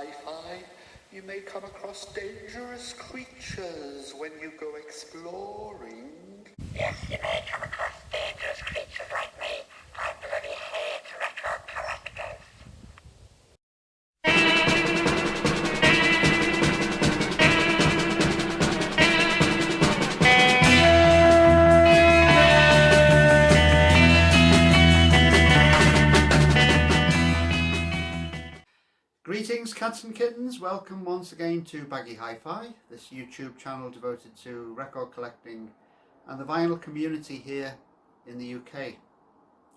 Hi-Fi, you may come across dangerous creatures when you go exploring. Yes, you may come across dangerous creatures like me. I bloody hate record collectors. Greetings cats and kittens, welcome once again to Baggy Hi-Fi, this YouTube channel devoted to record collecting and the vinyl community here in the UK.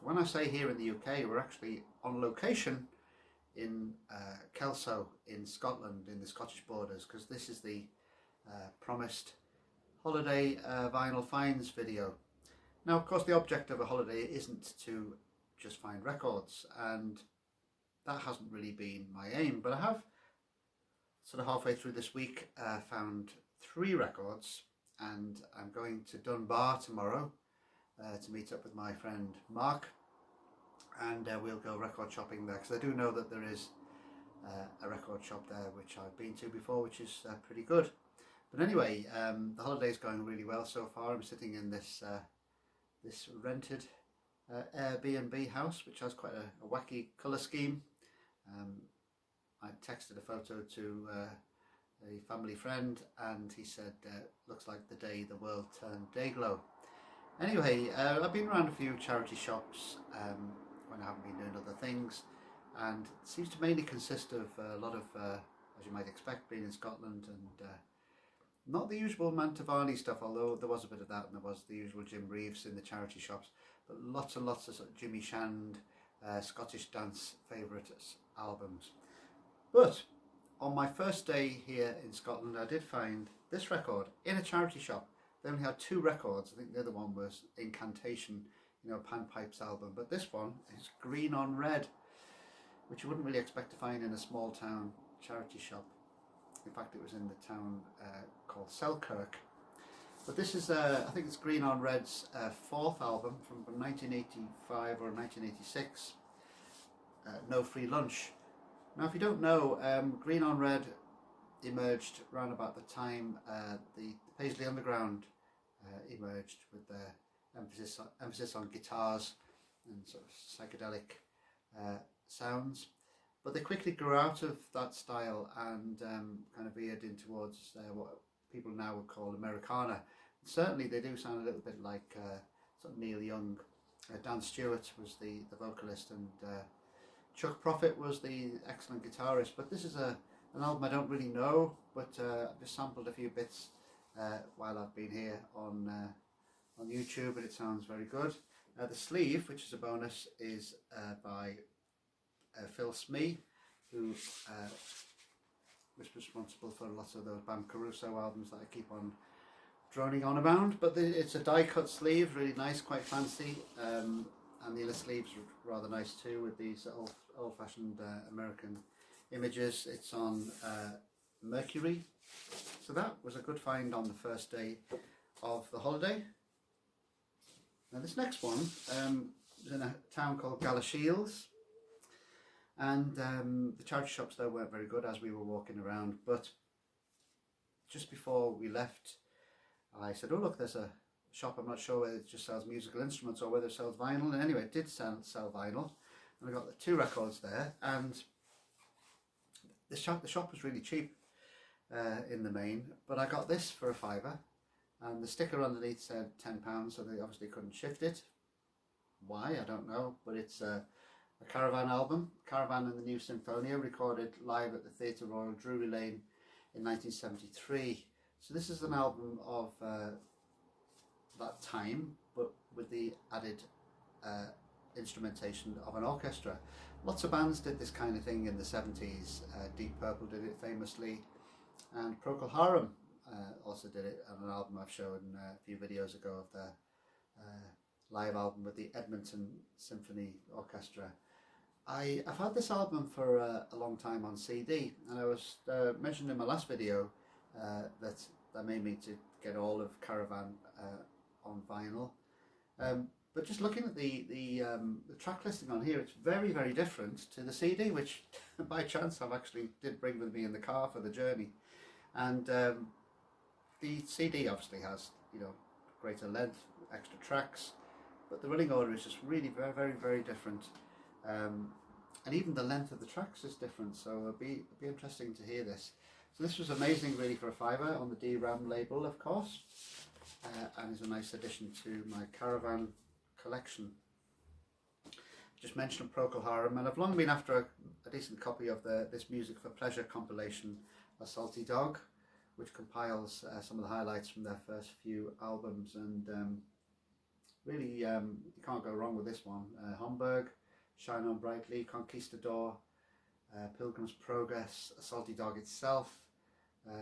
When I say here in the UK, we're actually on location in Kelso in Scotland, in the Scottish borders, because this is the promised holiday vinyl finds video. Now of course the object of a holiday isn't to just find records, and that hasn't really been my aim, but I have sort of halfway through this week found 3 records, and I'm going to Dunbar tomorrow to meet up with my friend Mark, and we'll go record shopping there, because I do know that there is a record shop there which I've been to before, which is pretty good. But anyway, the holiday's going really well so far. I'm sitting in this this rented Airbnb house, which has quite a wacky colour scheme. I texted a photo to a family friend, and he said, looks like the day the world turned dayglow. Anyway, I've been around a few charity shops when I haven't been doing other things, and it seems to mainly consist of a lot of, as you might expect, being in Scotland, and not the usual Mantovani stuff, although there was a bit of that, and there was the usual Jim Reeves in the charity shops, but lots and lots of sort of Jimmy Shand, Scottish dance favourites albums. But on my first day here in Scotland, I did find this record in a charity shop. They only had 2 records. I think the other one was Incantation, you know, Panpipes album, but this one is Green on Red, which you wouldn't really expect to find in a small town charity shop. In fact, it was in the town called Selkirk. But this is, I think it's Green on Red's 4th album from 1985 or 1986, No Free Lunch. Now, if you don't know, Green on Red emerged around about the time the Paisley Underground emerged, with their emphasis on guitars and sort of psychedelic sounds. But they quickly grew out of that style and kind of veered in towards what people now would call Americana. Certainly they do sound a little bit like sort of Neil Young. Dan Stewart was the vocalist, and Chuck Prophet was the excellent guitarist. But this is an album I don't really know, but I've just sampled a few bits while I've been here on YouTube, and it sounds very good. The sleeve, which is a bonus, is by Phil Smee, who was responsible for lots of those Bam Caruso albums that I keep on droning on about. But it's a die cut sleeve, really nice, quite fancy, and the inner sleeves are rather nice too, with these old-fashioned American images. It's on Mercury, so that was a good find on the first day of the holiday. Now this next one is in a town called Galashiels, and the charity shops there weren't very good as we were walking around, but just before we left I said, oh look, there's a shop, I'm not sure whether it just sells musical instruments or whether it sells vinyl, and anyway it did sell vinyl, and I got the 2 records there, and the shop was really cheap in the main, but I got this for a £5, and the sticker underneath said £10, so they obviously couldn't shift it. Why, I don't know, but it's a Caravan album, Caravan and the New Symphonia, recorded live at the Theatre Royal, Drury Lane in 1973. So this is an album of that time, but with the added instrumentation of an orchestra. Lots of bands did this kind of thing in the 70s. Deep Purple did it famously, and Procol Harum also did it on an album I've shown a few videos ago of their live album with the Edmonton Symphony Orchestra. I've had this album for a long time on CD, and I was mentioned in my last video that made me to get all of Caravan on vinyl. But just looking at the track listing on here, it's very, very different to the CD, which by chance I've actually did bring with me in the car for the journey. And the CD obviously has, you know, greater length, extra tracks, but the running order is just really very, very, very different. And even the length of the tracks is different, so it'll be interesting to hear this. So this was amazing really for a fiver on the DRAM label, of course, and is a nice addition to my Caravan collection. Just mentioned Procol Harum, and I've long been after a decent copy of this Music for Pleasure compilation, A Salty Dog, which compiles some of the highlights from their first few albums, and really you can't go wrong with this one. Homburg, Shine On Brightly, Conquistador, Pilgrim's Progress, A Salty Dog itself,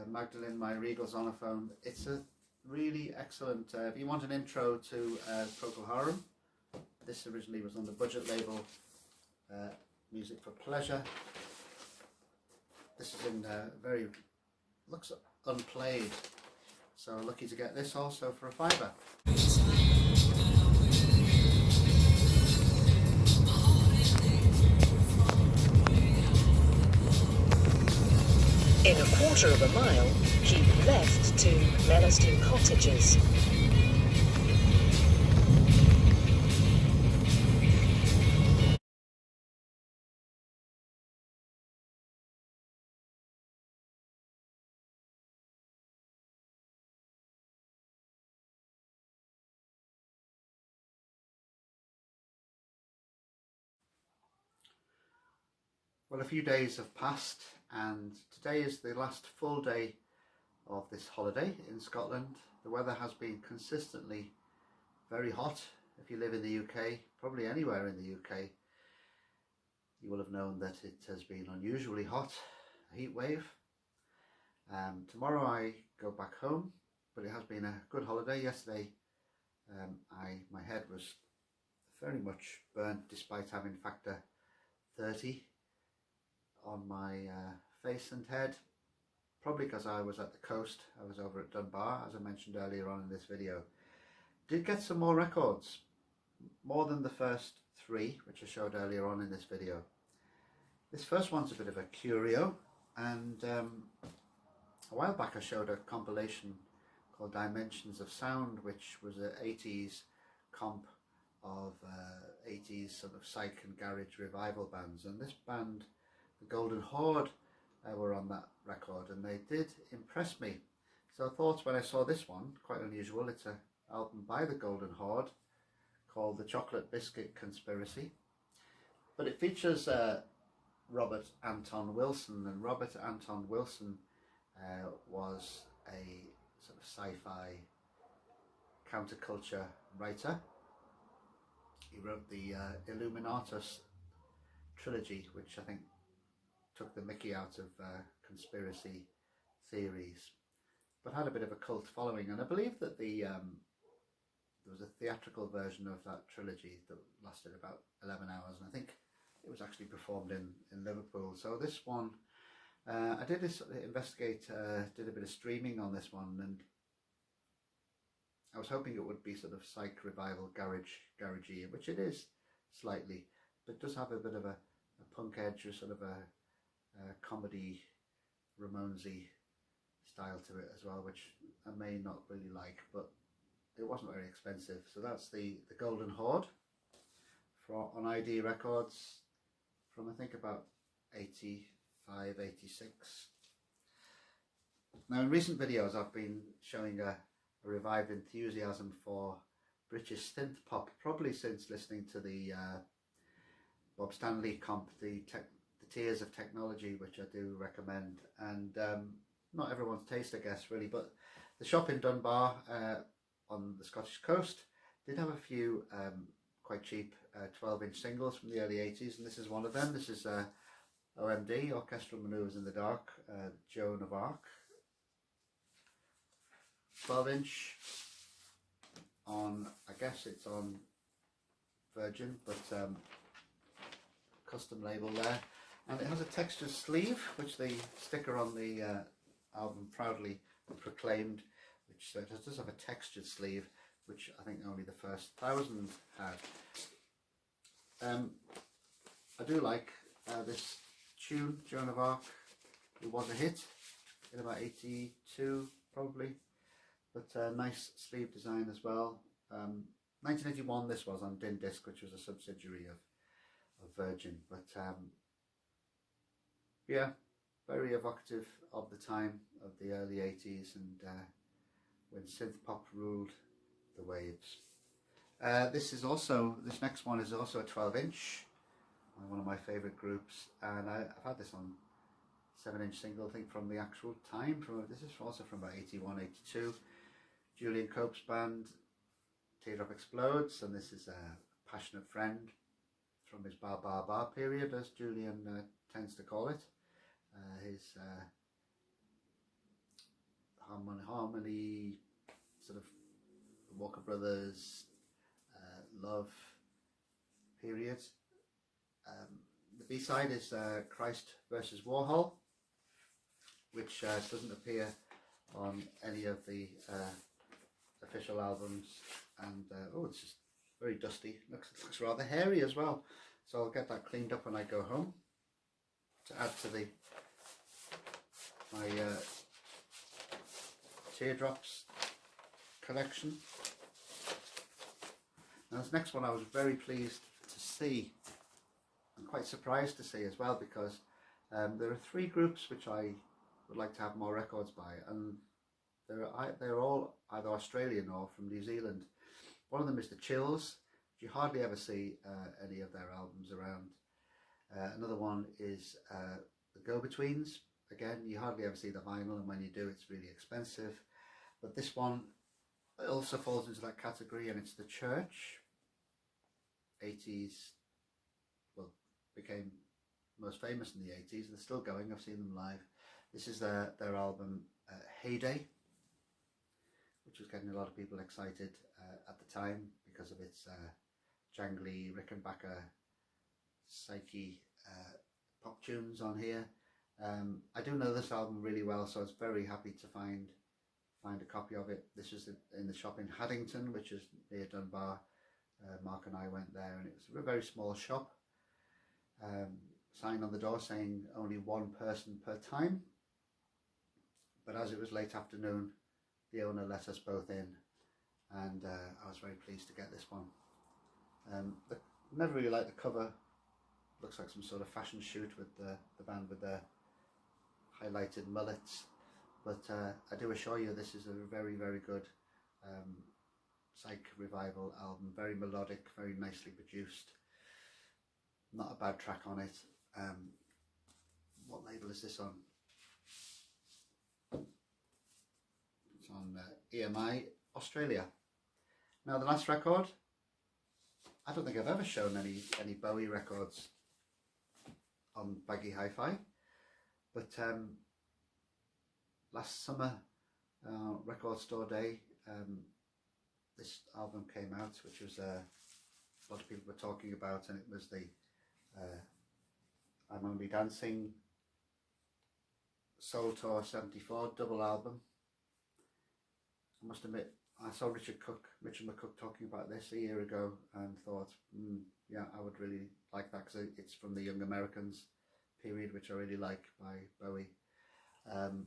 Magdalene, My Regal Zonophone. It's a really excellent, if you want an intro to Procol Harum, this originally was on the budget label, Music for Pleasure. This is in very, looks unplayed, so lucky to get this also for a fiver. In a quarter of a mile, keep left to Melliston Cottages. Well, a few days have passed, and today is the last full day of this holiday in Scotland. The weather has been consistently very hot. If you live in the UK, probably anywhere in the UK, you will have known that it has been unusually hot, a heat wave. Tomorrow I go back home, but it has been a good holiday. Yesterday my head was very much burnt despite having factor 30 on my face and head, probably because I was at the coast. I was over at Dunbar, as I mentioned earlier on in this video. Did get some more records, more than the first 3 which I showed earlier on in this video. This first one's a bit of a curio, and a while back I showed a compilation called Dimensions of Sound, which was an 80s comp of 80s sort of psych and garage revival bands, and this band, the Golden Horde, were on that record, and they did impress me. So I thought when I saw this one, quite unusual, it's an album by the Golden Horde called The Chocolate Biscuit Conspiracy, but it features Robert Anton Wilson, and Robert Anton Wilson was a sort of sci-fi counterculture writer. He wrote the Illuminatus trilogy, which I think took the mickey out of conspiracy theories, but had a bit of a cult following. And I believe that there was a theatrical version of that trilogy that lasted about 11 hours, and I think it was actually performed in Liverpool. So this one, I did investigate, did a bit of streaming on this one, and I was hoping it would be sort of psych revival garagey, which it is slightly, but it does have a bit of a punk edge, or sort of a comedy Ramonesy style to it as well, which I may not really like, but it wasn't very expensive. So that's the Golden Horde on ID Records from I think about 85, 86. Now in recent videos I've been showing a revived enthusiasm for British synth pop, probably since listening to the Bob Stanley comp, the Tears of Technology, which I do recommend, and not everyone's taste I guess really, but the shop in Dunbar on the Scottish coast did have a few quite cheap 12-inch singles from the early 80s, and this is one of them. This is OMD, Orchestral Manoeuvres in the Dark, Joan of Arc, 12-inch on, I guess it's on Virgin, but custom label there, and it has a textured sleeve, which the sticker on the album proudly proclaimed, which does have a textured sleeve, which I think only the first 1,000 had. I do like this tune, Joan of Arc. It was a hit in about 82 probably, but nice sleeve design as well. 1981 this was on Din Disc, which was a subsidiary of Virgin, but yeah, very evocative of the time of the early 80s and when synth pop ruled the waves. This next one is also a 12-inch, one of my favourite groups, and I've had this on 7-inch single, I think, from the actual time. This is also from about 81, 82. Julian Cope's band, Teardrop Explodes, and this is a Passionate Friend from his Bar Bar Bar period, as Julian tends to call it. His harmony, sort of Walker Brothers, love period. The B-side is Christ versus Warhol, which doesn't appear on any of the official albums, and oh, it's just very dusty. Looks rather hairy as well, so I'll get that cleaned up when I go home to add to my Teardrops collection. Now this next one I was very pleased to see, and quite surprised to see as well, because there are 3 groups which I would like to have more records by, and they're all either Australian or from New Zealand. One of them is the Chills. You hardly ever see any of their albums around. Another one is the Go-Betweens. Again, you hardly ever see the vinyl, and when you do, it's really expensive. But this one also falls into that category, and it's the Church. 80s, well, became most famous in the 80s. They're still going. I've seen them live. This is their album Heyday, which was getting a lot of people excited at the time because of its jangly Rickenbacker psyche pop tunes on here. I do know this album really well, so I was very happy to find a copy of it. This was in the shop in Haddington, which is near Dunbar. Mark and I went there, and it was a very small shop. Sign on the door saying only 1 person per time, but as it was late afternoon, the owner let us both in, and I was very pleased to get this one. Never really liked the cover. Looks like some sort of fashion shoot with the band with their highlighted mullets, but I do assure you this is a very, very good psych revival album. Very melodic, very nicely produced. Not a bad track on it. What label is this on? It's on EMI Australia. Now the last record, I don't think I've ever shown any Bowie records on Baggy Hi-Fi, but last summer, Record Store Day, this album came out, which was a lot of people were talking about, and it was the I'm Only Dancing Soul Tour 74 double album. I must admit, I saw Richard McCook talking about this a year ago and thought, yeah, I would really like that, because it's from the Young Americans period, which I really like, by Bowie. And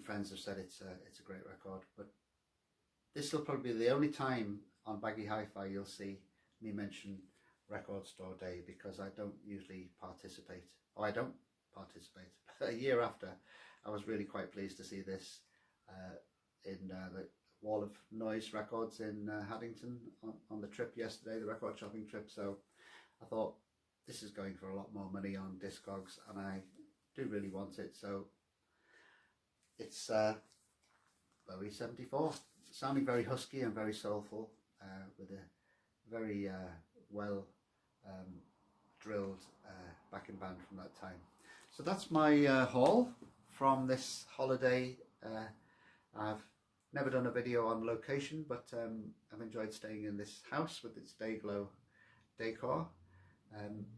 friends have said it's a great record, but this will probably be the only time on Baggy Hi-Fi you'll see me mention Record Store Day, because I don't usually participate. Oh, I don't participate. A year after, I was really quite pleased to see this in the Wall of Noise Records in Haddington on the trip yesterday, the record shopping trip. So I thought, this is going for a lot more money on Discogs, and I do really want it. So it's Bowie 74, sounding very husky and very soulful, with a very well drilled backing band from that time. So that's my haul from this holiday. I've never done a video on location, but I've enjoyed staying in this house with its Dayglow decor.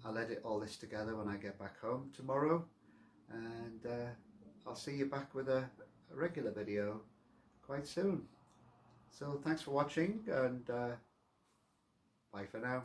I'll edit all this together when I get back home tomorrow, and I'll see you back with a regular video quite soon. So thanks for watching, and bye for now.